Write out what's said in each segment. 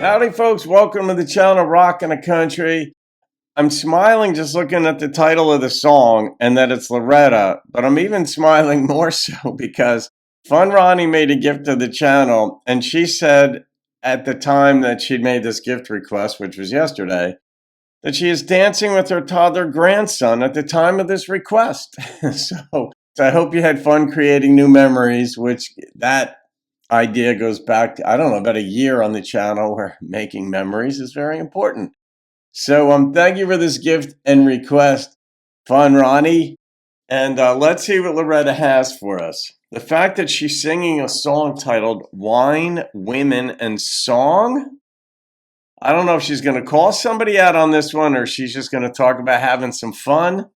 Howdy, folks. Welcome to the channel Rockin' the Country. I'm smiling just looking at the title of the song and that it's Loretta, but I'm even smiling more so because funRonni made a gift to the channel, and she said at the time that she'd made this gift request, which was yesterday, that she is dancing with her toddler grandson at the time of this request. So I hope you had fun creating new memories, which that idea goes back to, I don't know, about a year on the channel, where making memories is very important. So thank you for this gift and request, funRonni. And let's see what Loretta has for us. The fact that she's singing a song titled Wine, Women, and Song. I don't know if she's going to call somebody out on this one or she's just going to talk about having some fun.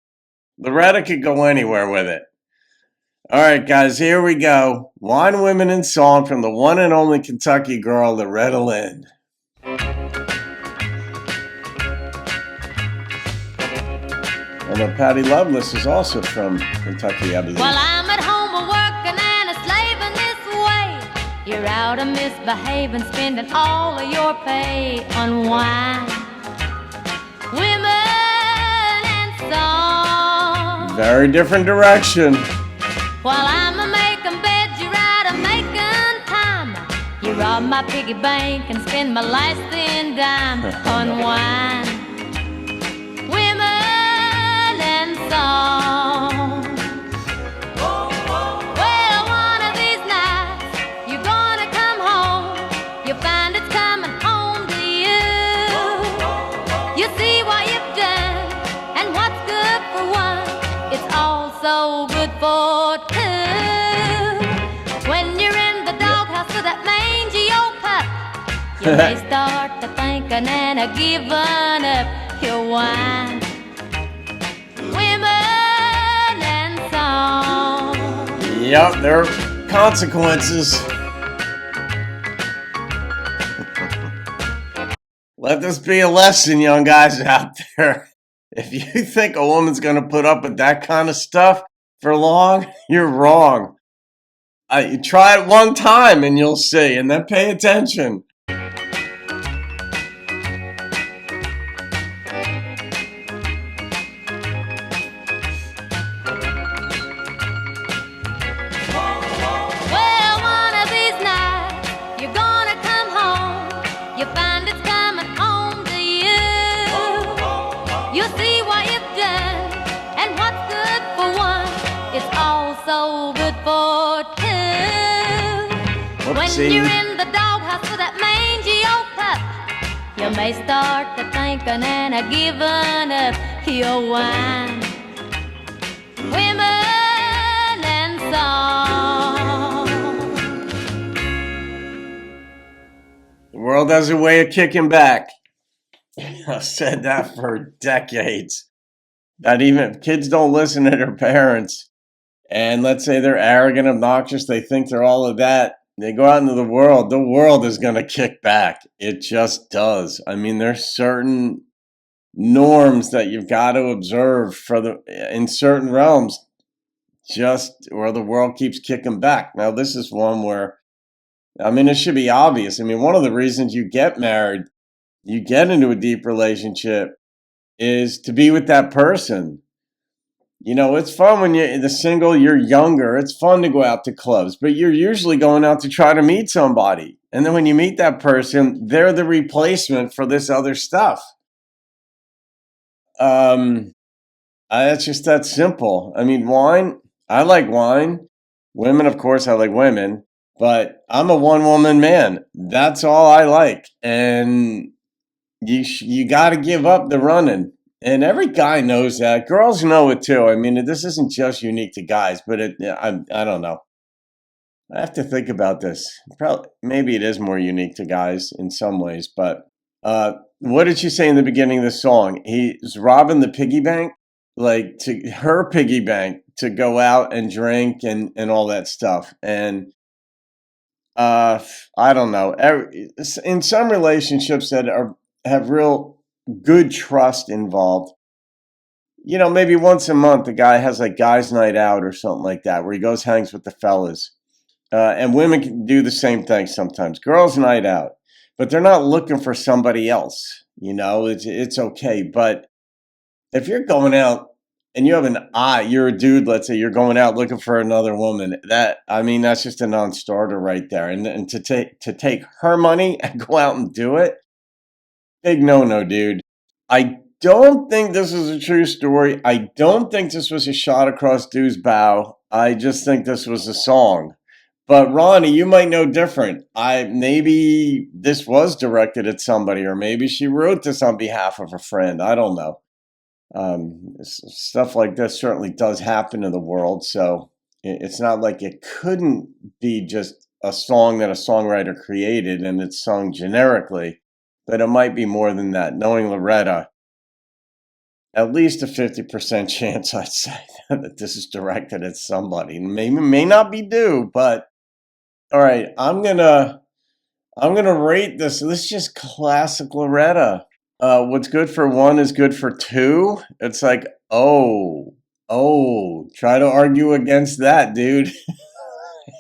Loretta could go anywhere with it. All right, guys, here we go. Wine, Women, and Song from the one and only Kentucky girl, Loretta Lynn. Although Patty Loveless is also from Kentucky, I believe. While I'm at home a-working and a-slaving this way, you're out a-misbehaving, spending all of your pay on wine, women, and song. Very different direction. While I'm a-making beds, you're out a-making time. You rob my piggy bank and spend my last thin dime on wine, women, and song. Well, one of these nights you're gonna come home. You'll find it's coming home to you. You see what you've done and what's good for one, it's also good for two. When you're in the doghouse with that mangy old pup, you may start to thinking and a-giving up your wine, women, and song. Yep, there are consequences. Let this be a lesson, young guys out there. If you think a woman's going to put up with that kind of stuff for long, you're wrong. You try it one time and you'll see, and then pay attention. Well, one of these nights you're gonna come home. You'll find it's coming home to you. You'll see what you've done and what's good for one, it's also good for two. Whoopsie. When you're in the doghouse with that mangy old pup, you may start to thinking and a-giving up your wine, women, and song. The world has a way of kicking back. I've said that for decades. That even if kids don't listen to their parents, and let's say they're arrogant, obnoxious, they think they're all of that, they go out into the world is going to kick back. It just does. I mean, there's certain norms that you've got to observe in certain realms, just where the world keeps kicking back. Now, this is one where, I mean, it should be obvious. I mean, one of the reasons you get married, you get into a deep relationship, is to be with that person. You know, it's fun when you're the single, you're younger. It's fun to go out to clubs, but you're usually going out to try to meet somebody. And then when you meet that person, they're the replacement for this other stuff. It's just that simple. I mean, wine, I like wine. Women, of course, I like women, but I'm a one-woman man. That's all I like. And you got to give up the running. And every guy knows that. Girls know it too. I mean, this isn't just unique to guys, but I don't know. I have to think about this. Maybe it is more unique to guys in some ways. But what did she say in the beginning of the song? He's robbing the piggy bank, like to her piggy bank, to go out and drink and all that stuff. And I don't know. In some relationships that have real good trust involved, you know, maybe once a month the guy has like guys' night out or something like that, where he goes hangs with the fellas, and women can do the same thing sometimes. Girls' night out, but they're not looking for somebody else. It's okay. But if you're going out and you have you're a dude, let's say you're going out looking for another woman, that's just a non-starter right there. And to take her money and go out and do it, big no, dude. I don't think this is a true story. I don't think this was a shot across dude's bow. I just think this was a song. But Ronnie, you might know different. Maybe this was directed at somebody, or maybe she wrote this on behalf of a friend. I don't know. Stuff like this certainly does happen in the world, so it's not like it couldn't be just a song that a songwriter created and it's sung generically, but it might be more than that. Knowing Loretta, at least a 50% chance, I'd say, that this is directed at somebody. May not be due, but all right, I'm gonna rate this. This is just classic Loretta. What's good for one is good for two. It's like, try to argue against that, dude.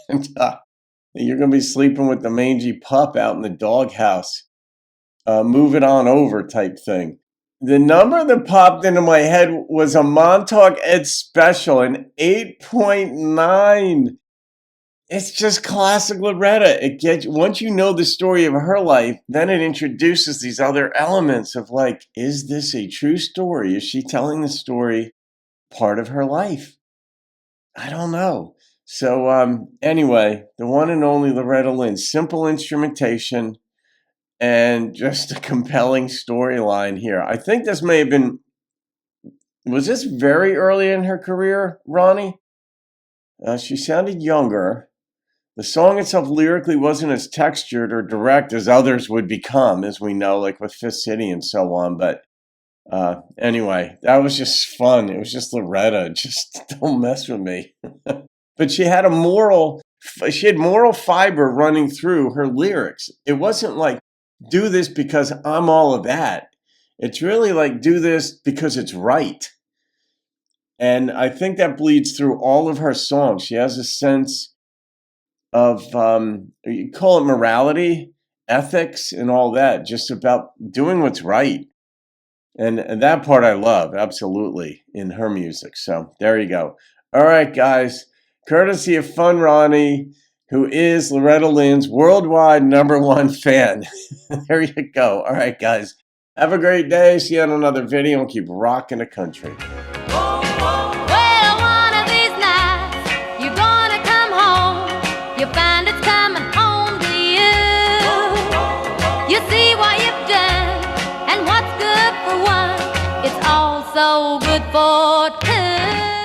And, you're gonna be sleeping with the mangy pup out in the doghouse. Move it on over type thing. The number that popped into my head was a Montauk Ed special, an 8.9. It's just classic Loretta. Once you know the story of her life, then it introduces these other elements of like, is this a true story? Is she telling the story part of her life? I don't know. So anyway, the one and only Loretta Lynn, simple instrumentation and just a compelling storyline here. I think this may have been, was this very early in her career, Ronnie? She sounded younger. The song itself lyrically wasn't as textured or direct as others would become, as we know, like with Fifth City and so on. But anyway, that was just fun. It was just Loretta. Just don't mess with me. But she had moral fiber running through her lyrics. It wasn't like, do this because I'm all of that. It's really like, do this because it's right. And I think that bleeds through all of her songs. She has a sense of, you call it morality, ethics, and all that, just about doing what's right. And that part I love, absolutely, in her music. So there you go. All right, guys. Courtesy of funRonni, who is Loretta Lynn's worldwide #1 fan. There you go. All right, guys. Have a great day. See you on another video and keep rocking the country. Well, one of these nights, you're gonna come home. You'll find it's coming home to you. You see what you've done and what's good for one. It's also good for two.